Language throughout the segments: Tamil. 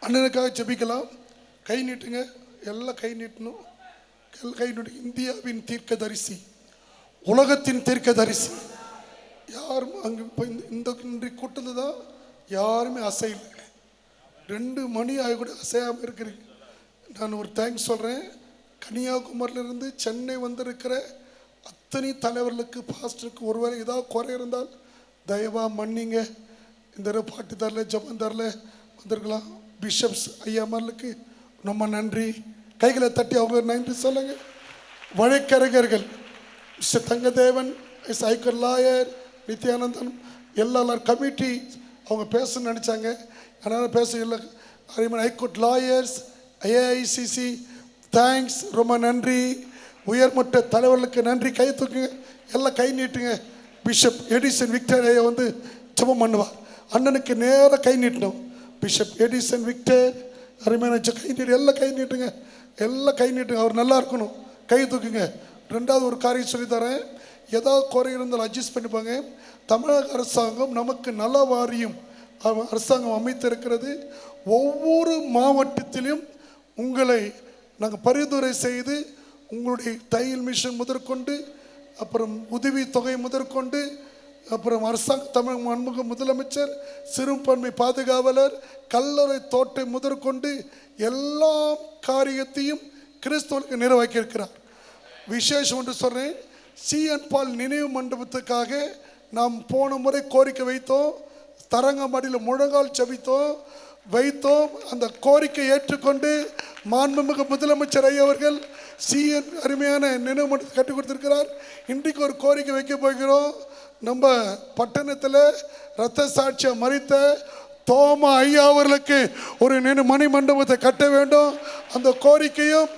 அண்ணனுக்காக ஜெபிக்கலாம். கை நீட்டுங்க, எல்லாம் கை நீட்டணும். கை நீட்டு. இந்தியாவின் தீர்க்கதரிசி, உலகத்தின் தீர்க்கதரிசி. யாரும் அங்கே இப்போ இந்த இன்றைய கூட்டத்தில் தான் யாருமே அசையலை. 2 மணி ஆகி கூட அசையாமல் இருக்கிறீங்க. நான் ஒரு தேங்க்ஸ் சொல்கிறேன். கன்னியாகுமரியிலிருந்து சென்னை வந்திருக்கிற அத்தனை தலைவர்களுக்கு, பாஸ்டருக்கு ஒருவேளை ஏதாவது குறை இருந்தால் தயவாக மன்னிங்க. இந்த பாட்டு தரல, ஜபம் தரல வந்திருக்கலாம். பிஷப்ஸ் ஐயாமர்களுக்கு ரொம்ப நன்றி. கைகளை தட்டி அவங்க நன்றி சொல்லுங்க. வழக்கறிஞர்கள் மிஸ்டர் தங்கதேவன், ஐக்கர் லாயர் நித்யானந்தன், எல்லாரும் கமிட்டி அவங்க பேசணும்னு நினச்சாங்க, அதனால் பேச இல்லை. ஹைகோர்ட் லாயர்ஸ், ஏஐசிசி தேங்க்ஸ், ரொம்ப நன்றி. உயர்மட்ட தலைவர்களுக்கு நன்றி. கை தூக்குங்க, எல்லாம் கை நீட்டுங்க. பிஷப் எடிசன் விக்டர் ஐயா வந்து ஜெபம் பண்ணுவார். அண்ணனுக்கு நேராக கை நீட்டணும். பிஷப் எடிசன் விக்டர் அருமையான கை நீட்டு, எல்லாம் கை நீட்டுங்க, எல்லாம் கை நீட்டுங்க. அவர் நல்லா இருக்கணும். கை தூக்குங்க. 2வது ஒரு காரியம் சொல்லித்தரேன். ஏதாவது குறை இருந்தாலும் அட்ஜஸ்ட் பண்ணிப்பாங்க. தமிழக அரசாங்கம் நமக்கு நல வாரியம் அரசாங்கம் அமைத்திருக்கிறது. ஒவ்வொரு மாவட்டத்திலும் உங்களை நாங்கள் பரிந்துரை செய்து உங்களுடைய தையல் மிஷன் முதற்கொண்டு, அப்புறம் உதவி தொகை முதற்கொண்டு, அப்புறம் அரசாங்க தமிழ் மாண்புமிகு முதலமைச்சர், சிறுபான்மை பாதுகாவலர், கல்லறை தோட்டை முதற்கொண்டு எல்லா காரியத்தையும் கிறிஸ்தவர்களுக்கு நிறைவேற்றியிருக்கிறார். விசேஷம் என்று சொல்கிறேன். CN பால் நினைவு மண்டபத்துக்காக நாம் போன முறை கோரிக்கை வைத்தோம். தரங்கம்பாடியில் முழங்கால் வைத்தோம். அந்த கோரிக்கை ஏற்றுக்கொண்டு மாண்புமிகு முதலமைச்சர் ஐயா அவர்கள் CN அருமையான நினைவு மண்டபத்தை கட்டி கொடுத்திருக்கிறார். இன்றைக்கு ஒரு கோரிக்கை வைக்க போகிறோம். நம்ம பட்டணத்தில் இரத்த சாட்சியம் மறித்த தோமா ஐயா அவர்களுக்கு ஒரு மணி மண்டபத்தை கட்ட வேண்டும். அந்த கோரிக்கையும்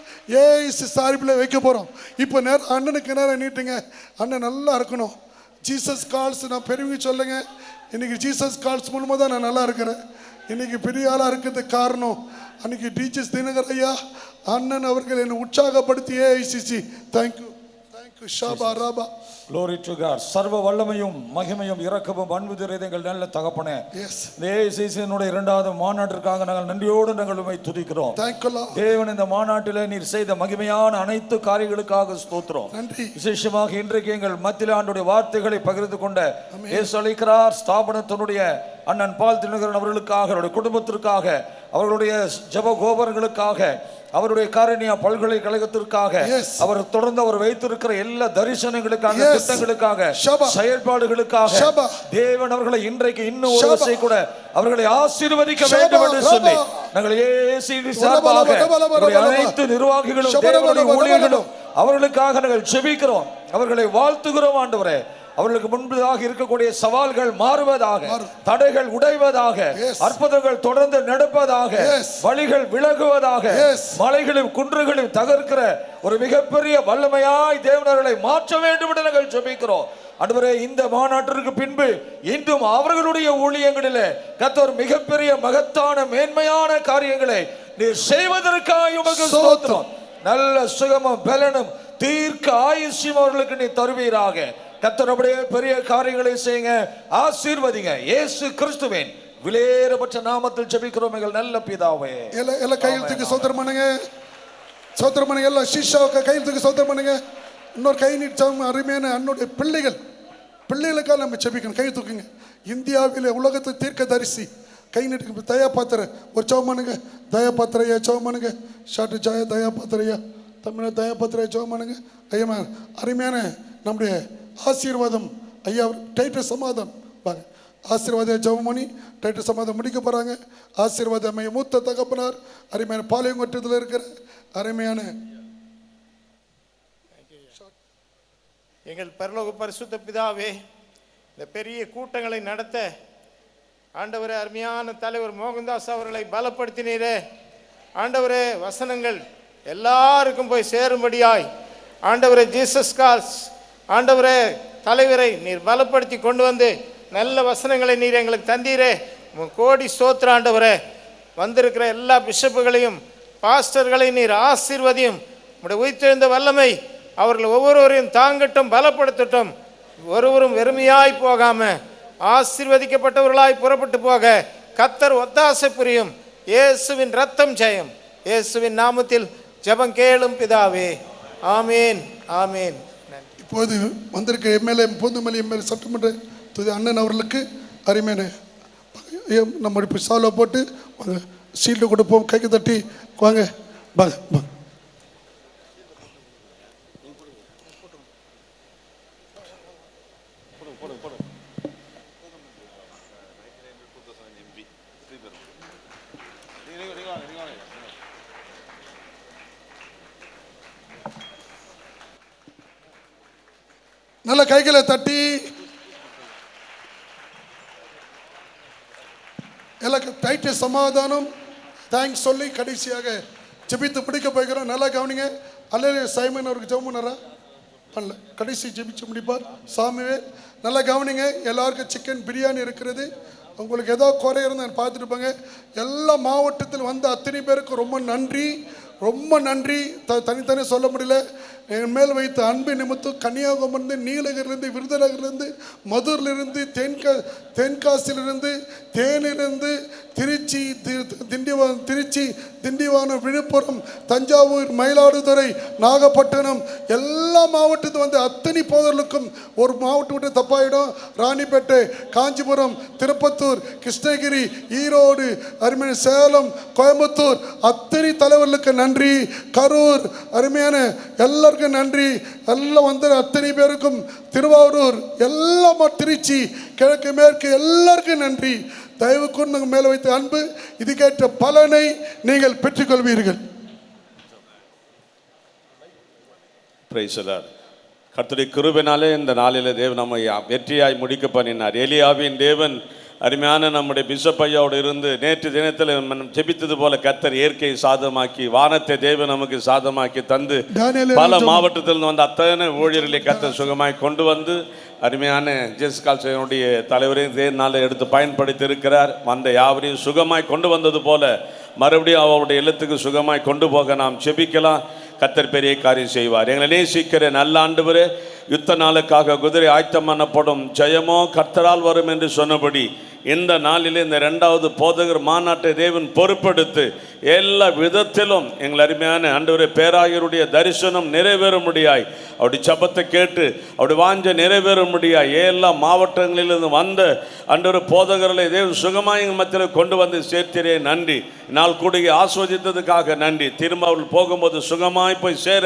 ஏஐசி சார்பில் வைக்க போகிறோம். இப்போ நேரம் அண்ணனுக்கு நேரம் நீட்டுங்க. அண்ணன் நல்லா இருக்கணும். ஜீசஸ் கால்ஸ் நான் பெருமை சொல்லுங்க. இன்றைக்கி ஜீசஸ் கால்ஸ் மூலமாக தான் நான் நல்லா இருக்கிறேன். இன்றைக்கி பெரிய ஆளாக இருக்கிறதுக்கு காரணம் அன்றைக்கி டீச்சர்ஸ் தினகர் ஐயா அண்ணன் அவர்கள் என்னை உற்சாகப்படுத்தி ஏஐசிசி தேங்க்யூ ஷாபா ராபா. Glory to God. சர்வ வல்லமையும் மகிமையும் இரக்கமும் அன்பு நிறைந்தங்கள் நல்ல தகப்பனே, ஏஐசிசியினுடைய 2வது மாநாட்டிற்காக நாங்கள் நன்றியோடு நாங்கள் உம்மை துதிக்கிறோம். தேவன் இந்த மாநாட்டில் நீர் செய்த மகிமையான அனைத்து காரியங்களுக்காக ஸ்தோத்திரம். விசேஷமாக இன்றைக்கு எங்கள் மத்தியில் ஆண்டுடைய வார்த்தைகளை பகிர்ந்து கொண்ட இயேசு அழைக்கிறார் ஸ்தாபனத்தினுடைய அண்ணன் பால் தினகரன் அவர்களுக்காக, அவருடைய குடும்பத்திற்காக, அவர்களுடைய ஜப கோபுரங்களுக்காக, அவருடைய காரணியா பல்கலைக்கழகத்திற்காக, அவர் தொடர்ந்து அவர் வைத்திருக்கிற எல்லா தரிசனங்களுக்காக, திட்டங்களுக்காக, செயல்பாடுகளுக்காக தேவன் அவர்களை இன்றைக்கு இன்னும் ஒரு வசை கூட அவர்களை ஆசீர்வதிக்க வேண்டும் என்று சொல்லி நாங்கள் ஏஐசிசி சார்பாக அனைத்து நிர்வாகிகளும் தேவனுடைய ஊழியர்களும் அவர்களுக்காக நாங்கள் ஜெபிக்கிறோம். அவர்களை வாழ்த்துகிறோம். ஆண்டவரே, அவர்களுக்கு முன்பதாக இருக்கக்கூடிய சவால்கள் மாறுவதாக, தடைகள் உடைவதாக, அற்புதங்கள் தொடர்ந்து நடப்பதாக, வழிகள் விலகுவதாக, மலைகளும் குன்றுகளும் தகர்க்கிற ஒரு மிகப்பெரிய வல்லமையாய் தேவனர்களை மாற்ற வேண்டும் என்று நாங்கள் ஜெபிக்கிறோம். ஆண்டவரே, இந்த மாநாட்டிற்கு பின்பு இன்றும் அவர்களுடைய ஊழியங்களிலே கர்த்தர் மிகப்பெரிய மகத்தான மேன்மையான காரியங்களை நீர் செய்வதற்காக உமக்கு ஸ்தோத்திரம். நல்ல சுகமும் பலனும் தீர்க்க ஆயுஷ்யம் அவர்களுக்கு நீ தருவீராக. கர்த்தருடைய பெரிய காரியங்களை செய்யுங்க, ஆசீர்வதிங்க. இயேசு கிறிஸ்துவின் விலையேறப்பட்ட நாமத்தில் ஜெபிக்கிறோம் எங்கள் நல்ல பிதாவே. எல்லாம் கையெழுத்துக்கு சோதரம் பண்ணுங்க, சோதரம் பண்ணுங்க. எல்லாம் சிஷ்யாவுக்கு கையெழுத்துக்கு சோதரம் பண்ணுங்க. இன்னொரு கை நீட்டம் அருமையான அன்னுடைய பிள்ளைகளுக்காக நம்ம ஜெபிக்கணும். கை தூக்குங்க. இந்தியாவில் உலகத்தை தீர்க்க தரிசி கை நீட்டுக்கு தயா பாத்திர ஒரு சவமானுங்க. தயா பாத்திரையா சவமானுங்க. ஷாட்டு ஜாய தயா பாத்திரையா தமிழ தயா பாத்திரையா சவமானுங்க. ஐயா அருமையான நம்முடைய ஆசீர்வாதம் ஐயா டைட்டர் சமாதம் வாங்க. ஆசீர்வாத ஜெபமணி டைட்டர் சமாதம் முடிக்க போகிறாங்க. ஆசீர்வாத மைய மூத்த தகப்பனார் அருமையான பாளையங்கோட்டத்தில் இருக்கிற அருமையான எங்கள் பரலோக பரிசுத்த பிதாவே, இந்த பெரிய கூட்டங்களை நடத்த ஆண்டவரே அருமையான தலைவர் மோகன்தாஸ் அவர்களை பலப்படுத்தினீரே. ஆண்டவரே, வசனங்கள் எல்லாருக்கும் போய் சேரும்படியாய் ஆண்டவரே ஜீசஸ் கால்ஸ் ஆண்டவரே தலைவரை நீர் பலப்படுத்தி கொண்டு வந்து நல்ல வசனங்களை நீர் எங்களுக்கு தந்தீரே. கோடி ஸ்தோத்திர ஆண்டவரே. வந்திருக்கிற எல்லா பிஷப்புகளையும் பாஸ்டர்களையும் நீர் ஆசீர்வதியும். உம்முடைய உயிர்த்தெழுந்த வல்லமை அவர்கள் ஒவ்வொருவரையும் தாங்கட்டும், பலப்படுத்தட்டும். ஒருவரும் வெறுமையாய் போகாம ஆசீர்வதிக்கப்பட்டவர்களாய் புறப்பட்டு போக கர்த்தர் ஒத்தாசை புரியும். இயேசுவின் ரத்தம் ஜெயம். இயேசுவின் நாமத்தில் ஜெபம் கேளும் பிதாவே. ஆமீன், ஆமீன். இப்போது வந்திருக்க எம்எல்ஏ பூந்தமல்லி எம்எல்ஏ சட்டமன்ற தொகுதி அண்ணன் அவர்களுக்கு அருமையான நம்ம இப்போ சால்வை போட்டு ஷீல்டு கொடுப்போம். கைக்கு தட்டி வாங்க. நல்ல கைகளை தட்டி எல்லாருக்கும் டைட்டு சமாதானம் தேங்க்ஸ் சொல்லி கடைசியாக ஜெபித்து பிடிக்க போய்க்கிறோம். நல்லா கவனிங்க. அல்ல சைமன் அவருக்கு ஜெபம் பண்ணாரா? பண்ணல. கடைசி ஜெபிச்சு முடிப்பார் சாமிவேல். நல்லா கவனிங்க. எல்லாருக்கும் சிக்கன் பிரியாணி இருக்கிறது. உங்களுக்கு ஏதோ குறை இருந்தால் பார்த்துட்டு போங்க. எல்லா மாவட்டத்தில் வந்த அத்தனை பேருக்கு ரொம்ப நன்றி, ரொம்ப நன்றி. தனித்தனி சொல்ல முடியல. என் மேல் வைத்த அன்பு நிமித்தம் கன்னியாகுமரிலிருந்து, நீலகிரிலிருந்து, விருதுநகர்லேருந்து, மதுரிலிருந்து, தென்காசிலிருந்து, தேனிலிருந்து, திருச்சி, திண்டிவனம், விழுப்புரம், தஞ்சாவூர், மயிலாடுதுறை, நாகப்பட்டினம் எல்லா மாவட்டத்தில் வந்து அத்தனை போதர்களுக்கும் ஒரு மாவட்டம் விட்டு தப்பாயிடும். ராணிப்பேட்டை, காஞ்சிபுரம், திருப்பத்தூர், கிருஷ்ணகிரி, ஈரோடு, அருமையான சேலம், கோயம்புத்தூர் அத்தனை தலைவர்களுக்கு நன்றி. கரூர் அருமையான எல்லாருக்கும் நன்றி. எல்லாம் வந்து அத்தனை பேருக்கும், திருவாரூர் எல்லாம், திருச்சி, கிழக்கு மேற்கு எல்லாருக்கும் நன்றி. தயவு கொண்டு நாங்கள் மேலே வைத்த அன்பு இதுக்கேற்ற பலனை நீங்கள் பெற்றுக்கொள்வீர்கள். கர்த்தருடைய கிருபையினாலே இந்த நாளில் தேவன் நம்மை வெற்றியாய் முடிக்க பண்ணினார். எலியாவின் தேவன் அருமையான நம்முடைய பிஷப் ஐயாவோடு இருந்து நேற்று தினத்தில் ஜெபித்தது போல கர்த்தர் இயற்கையை சாதமாக்கி, வானத்தை தேவன் நமக்கு சாதமாக்கி தந்து பல மாவட்டத்திலிருந்து வந்த அத்தனை ஊழியர்களை கர்த்தர் சுகமாய் கொண்டு வந்து அருமையான ஜேசஸ் கால்சனுடைய தலைவரையும் தேவனால் எடுத்து பயன்படுத்தி இருக்கிறார். வந்த யாவரையும் சுகமாய் கொண்டு வந்தது போல மறுபடியும் அவருடைய இல்லத்துக்கு சுகமாய் கொண்டு போக நாம் ஜெபிக்கலாம். கர்த்தர் பெரிய காரியம் செய்வார். எங்களை நேசிக்கிற நல்ல ஆண்டவரே, யுத்த நாளுக்காக குதிரை ஆயத்தம் பண்ணப்படும், ஜெயமோ கர்த்தரால் வரும் என்று சொன்னபடி இந்த நாளில் இந்த 2வது போதகர் மாநாட்டை தேவன் பொறுப்பெடுத்து எல்லா விதத்திலும் எங்கள் அருமையான ஆண்டவரே பேராயருடைய தரிசனம் நிறைவேறும்படியாய், அவருடைய சபத்தை கேட்டு அவருடைய வாஞ்ச நிறைவேறும்படியாய் எல்லா மாவட்டங்களிலிருந்து வந்த ஆண்டவரே போதகர்களை தேவன் சுகமாய் எங்கள் மத்தியில் கொண்டு வந்து சேர்த்திரே நன்றி. நாள் கூடிய ஆஸ்வதித்ததுக்காக நன்றி. திரும்ப அவர்கள் போகும்போது சுகமாய் போய் சேர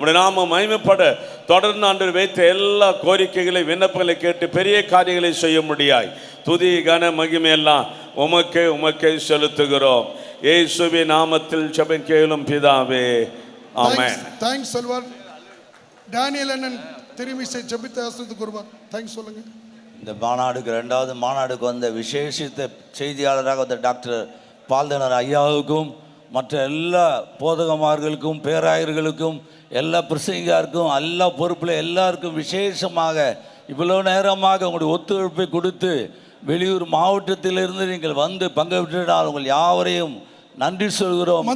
உடைய நாமம் மகிமைப்பட தொடர்ந்து ஆண்டவர் வைத்த எல்லா கோரிக்கைகளை விண்ணப்பங்களை கேட்டு பெரிய காரியங்களை செய்ய முடியாய் துதி கன மகிமையெல்லாம் உமக்கே செலுத்துகிறோம். இயேசுவின் நாமத்தில் ஜெபம் கேளும் பிதாவே, ஆமென். தேங்க்ஸ் சொல்வார். டேனியல் அண்ணன் திரும்பி ஜெபித்து ஆசீர்வதித்து கூறுவார். தேங்க்ஸ் சொல்லுங்க. இந்த மாநாடுக்கு 2வது மாநாடுக்கு வந்த விசேஷித்த செய்தியாளராக வந்த டாக்டர் பால்தனர் ஐயாவுக்கும் மற்ற எல்லா போதகமார்களுக்கும் பேராயர்களுக்கும் எல்லா பிரசங்கியாருக்கும் எல்லா பொறுப்பில் எல்லாருக்கும் விசேஷமாக இவ்வளோ நேரமாக உங்களுடைய ஒத்துழைப்பை கொடுத்து வெளியூர் மாவட்டத்திலிருந்து நீங்கள் வந்து பங்கு பெற்றால் உங்கள் யாவரையும் நன்றி சொல்கிறோம்.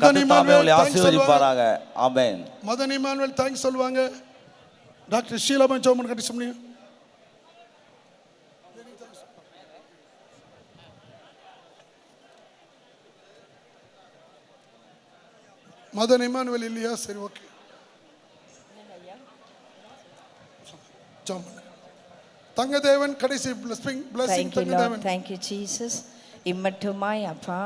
ஆசீர்வதிப்பாராக. ஆமென். மதன் இமானுவேல் தேங்க்ஸ் சொல்லுவாங்க. டாக்டர் ஷீலாமன் சௌமன் கட்டி சொன்னீங்க. மதன் இமானுவேல் இல்லையா? சரி, ஓகே. தங்கதேவன் கடைசி பிளஸிங். தங்கதேவன். Thank you Jesus. இம்மட்டுமாய் அப்பா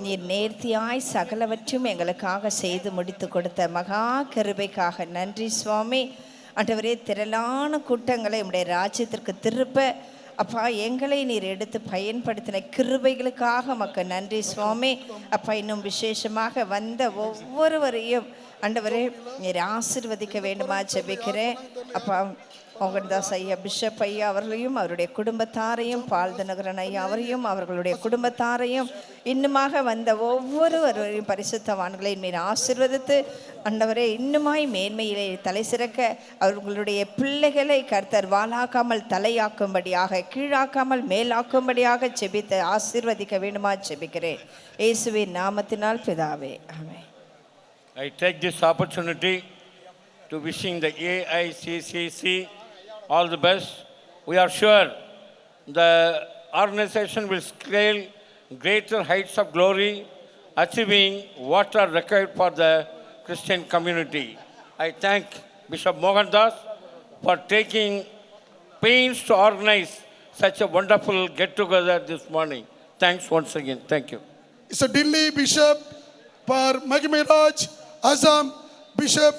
நீர் நேர்த்தியாய் சகலவற்றும் எங்களுக்காக செய்து முடித்து கொடுத்த மகா கிருபைக்காக நன்றி சுவாமி. ஆண்டவரே, திரளான கூட்டங்களை உம்முடைய ராஜ்யத்திற்கு திருப்ப அப்பா எங்களை நீர் எடுத்து பயன்படுத்தின கிருபைகளுக்காக மக்கு நன்றி சுவாமி. அப்பா இன்னும் விசேஷமாக வந்த ஒவ்வொருவரையும் ஆண்டவரே நீர் ஆசீர்வதிக்க வேண்டுமா ஜெபிக்கிறேன். அப்பா மோகன்தாஸ் ஐயா, பிஷப் ஐயா அவர்களையும் அவருடைய குடும்பத்தாரையும், பால்தனகரன் ஐயா அவரையும் அவர்களுடைய குடும்பத்தாரையும் இன்னுமாக வந்த ஒவ்வொருவரையும் பரிசுத்தவான்களை மீது ஆசீர்வதித்து ஆண்டவரே இன்னுமாய் மேன்மையிலே தலை சிறக்க அவர்களுடைய பிள்ளைகளை கர்த்தர் வாளாக்காமல் தலையாக்கும்படியாக, கீழாக்காமல் மேலாக்கும்படியாக ஜெபித்து ஆசீர்வதிக்க வேண்டுமா ஜெபிக்கிறேன் இயேசுவின் நாமத்தினால் பிதாவே, ஆமென். I take this opportunity to wishing the AICCC all the best. We are sure the organization will scale greater heights of glory achieving what are required for the Christian community. I thank Bishop Mohandas for taking pains to organize such a wonderful get-together this morning. Thanks once again. Thank you. It's a Delhi Bishop for Mahimiraj, Assam Bishop,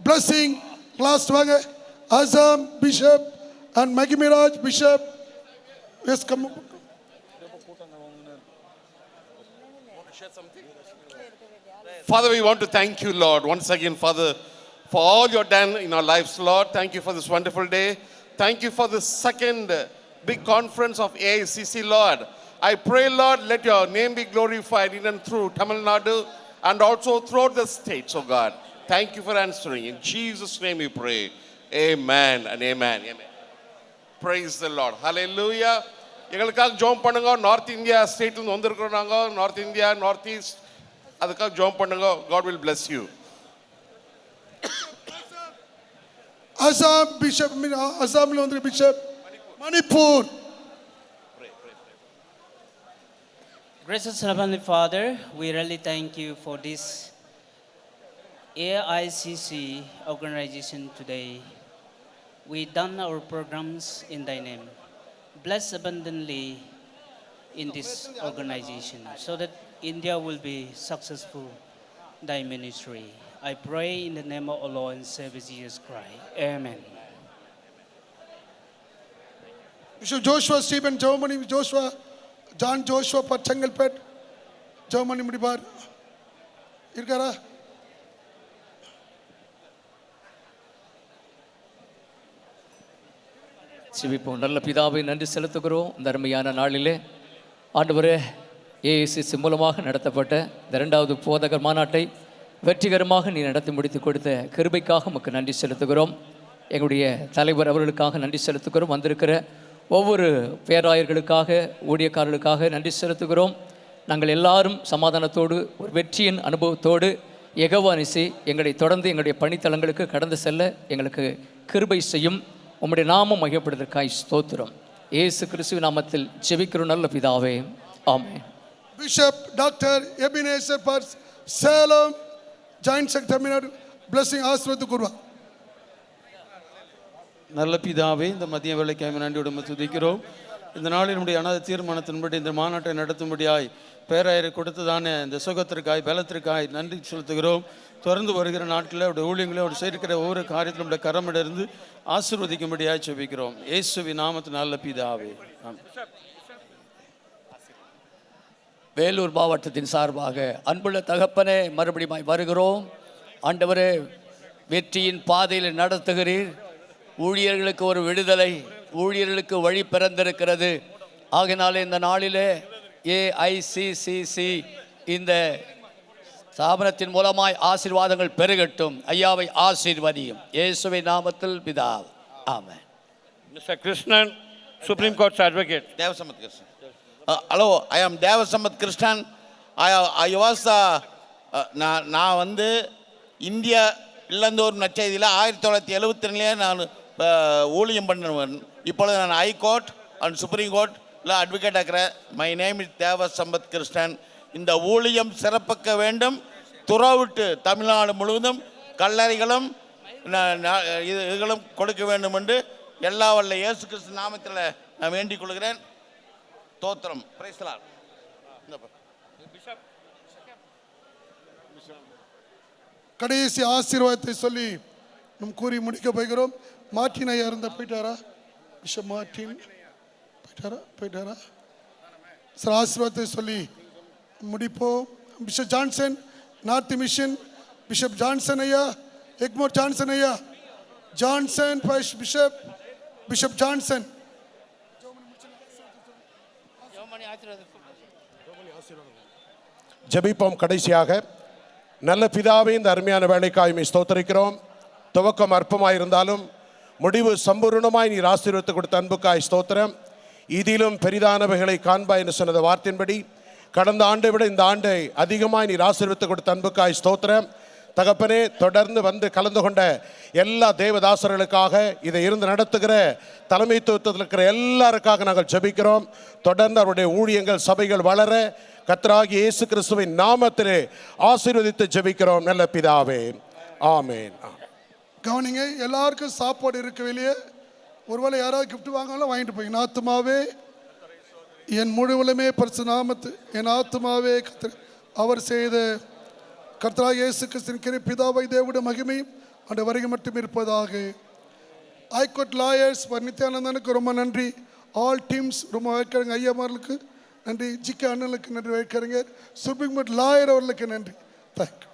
blessing, last one, Assam Bishop and Mahimiraj Bishop. Yes, come. Father, we want to thank you, Lord, once again, Father, for all you've done in our lives, Lord. Thank you for this wonderful day. Thank you for the second big conference of AICC, Lord. I pray, Lord, let your name be glorified in and through Tamil Nadu and also throughout the states, oh God. Thank you for answering. In Jesus' name we pray. Amen and amen. Amen. Praise the Lord. Hallelujah. எங்களுக்காக ஜோம் பண்ணுங்க. நார்த் இந்தியா ஸ்டேட்லேருந்து வந்திருக்கிறோம் நாங்கள். நார்த் இந்தியா, நார்த் ஈஸ்ட், அதுக்காக ஜோம் பண்ணுங்க. God will bless you. Assam Bishop, Assam Bishop, Manipur. Gracious Heavenly Father, we really thank you for this AICC organization today. We done our programs in thy name. Bless abundantly in this organization so that India will be successful thy ministry. I pray in the name of our Lord and Savior Jesus Christ. Amen. Bishop Joshua Stephen Germany, Joshua John Joshua for Chengalpet, Germany முடிப்பார் இருக்காரா? சிவிப்போம். நல்ல பிதாவை நன்றி செலுத்துகிறோம். இந்த அருமையான நாளிலே ஆண்டவரே, ஏஐசிசி மூலமாக நடத்தப்பட்ட இந்த 2வது போதகர் மாநாட்டை வெற்றிகரமாக நீ நடத்தி முடித்து கொடுத்த கிருபைக்காக உமக்கு நன்றி செலுத்துகிறோம். எங்களுடைய தலைவர் அவர்களுக்காக நன்றி செலுத்துகிறோம். வந்திருக்கிற ஒவ்வொரு பேராயர்களுக்காக, ஊழியக்காரர்களுக்காக நன்றி செலுத்துகிறோம். நாங்கள் எல்லாரும் சமாதானத்தோடு ஒரு வெற்றியின் அனுபவத்தோடு யெகோவானிசி எங்களை தொடர்ந்து எங்களுடைய பணித்தலங்களுக்கு கடந்து செல்ல எங்களுக்கு கிருபை செய்யும். உம்முடைய நாமம் மகிமைப்படுவதற்காய் ஸ்தோத்திரம். இயேசு கிறிஸ்துவின் நாமத்தில் ஜெபிக்கிறோம் நல்ல பிதாவே, ஆமென். Bishop Dr. Ebenezer for Salem, Joint Secretary, blessing ஆசீர்வாதம் கூறுவா. நல்ல பிதாவே, இந்த மதிய வேளைக்காய் நன்றியோடு துதிக்கிறோம். இந்த நாளில் நம்முடைய அனாதை தீர்மானத்தின்படி இந்த மாநாட்டை நடத்தும்படியாய் பேராயரை கொடுத்ததான இந்த சுகத்திற்காய், பலத்திற்காய் நன்றி செலுத்துகிறோம். தொடர்ந்து வருகிற நாட்களில் அவருடைய ஊழியங்களை அவர் செய்திருக்கிற ஒவ்வொரு காரியத்திலும் நம்முடைய கரமிலிருந்து ஆசீர்வதிக்கும்படியாய் ஜெபிக்கிறோம். இயேசுவின் நாமத்தில் நல்ல பிதாவே. வேலூர் மாவட்டத்தின் சார்பாக அன்புள்ள தகப்பனே, மறுபடியும் வருகிறோம். ஆண்டவரே, வெற்றியின் பாதையில் நடத்துகிறீர். ஊழியர்களுக்கு ஒரு விடுதலை, ஊழியர்களுக்கு வழி பிறந்திருக்கிறது. ஆகினாலே இந்த நாளிலே ஏஐசிசிசி இந்த ஸ்தாபனத்தின் மூலமாய் ஆசீர்வாதங்கள் பெருகட்டும். ஐயாவை ஆசீர்வதியும் இயேசுவின் நாமத்தில் பிதா, ஆமென். Mr. Krishnan, Supreme Court's advocate. Devasamat Krishnan. Hello, I am Devasamat Krishnan. I was நான் வந்து இந்தியா இல்லந்தோர் நற்செய்தியில் 1972 நான் ஊழியம் பண்ணுவேன். இப்பொழுது நான் ஹைகோர்ட் அண்ட் சுப்ரீம் கோர்ட்டில் அட்வொகேட் ஆகிறேன். My name is Devasampath Krishnan. இந்த ஊழியம் சிறப்பாக்க வேண்டும். துறவிட்டு தமிழ்நாடு முழுவதும் கல்லறைகளும் இதுகளும் கொடுக்க வேண்டும் என்று எல்லா வல்ல இயேசு கிறிஸ்து நாமத்தில் நான் வேண்டிக் கொள்கிறேன். தோத்திரம். Praise the Lord. கடைசி ஆசீர்வாதத்தை சொல்லி நம் கூறி முடிக்க போகிறோம். மார்ட்டின் ஐயா இருந்தா போயிட்டாரா? பிஷப் மார்ட்டின் போயிட்டாரா? சார் ஆசீர்வாதத்தை சொல்லி முடிப்போம். Bishop Johnson, north mission, bishop Johnson ஐயா, எக்மோர் ஜான்சன் ஐயா, ஜான்சன் பிஷப் ஜான்சன். ஜெபிப்போம். கடைசியாக நல்ல பிதாவே, இந்த அருமையான வேலைக்காய் ஸ்தோத்திரிக்கிறோம். துவக்கம் அற்பமாயிருந்தாலும் முடிவு சம்பூர்ணமாய் நீர் ஆசீர்வதித்து கொடுத்த அன்புக்காய் ஸ்தோத்திரம். இதிலும் பெரிதானவைகளை காண்பாய் என்று சொன்னது வார்த்தையின்படி கடந்த ஆண்டை விட இந்த ஆண்டை அதிகமாய் நீர் ஆசீர்வதித்து கொடுத்த அன்புக்காய் ஸ்தோத்திரம். தகப்பனே, தொடர்ந்து வந்து கலந்து கொண்ட எல்லா தேவதாசர்களுக்காக, இதை இருந்து நடத்துகிற தலைமைத்துவத்தில் இருக்கிற எல்லாருக்காக நாங்கள் ஜெபிக்கிறோம். தொடர்ந்து அவருடைய ஊழியங்கள், சபைகள் வளர கர்த்தராகிய இயேசு கிறிஸ்துவின் நாமத்திலே ஆசீர்வதித்து ஜெபிக்கிறோம் நல்ல பிதாவே, ஆமென். கவனிங்க, எல்லாருக்கும் சாப்பாடு இருக்கு வெளியே. ஒருவேளை யாராவது கிஃப்ட் வாங்கினாலும் வாங்கிட்டு போய். என் ஆத்துமாவே என் முழுவலுமே பரிசு நாமத்து, என் ஆத்துமாவே அவர் செய்த கர்த்தராகிய இயேசு கிறிஸ்துவின் கிருபை, பிதாவை தேவனுடைய மகிமையும் அந்த வருகை மட்டும் இருப்பதாக. ஹைகோர்ட் லாயர்ஸ் நித்யானந்தனுக்கு ரொம்ப நன்றி. ஆல் டீம்ஸ் ரொம்ப வைக்கிறங்க. ஐயாமார்களுக்கு நன்றி. ஜிகே அண்ணனுக்கு நன்றி வைக்கிறங்க. சுப்ரீம் கோர்ட் லாயர் அவர்களுக்கு நன்றி. தேங்க்யூ.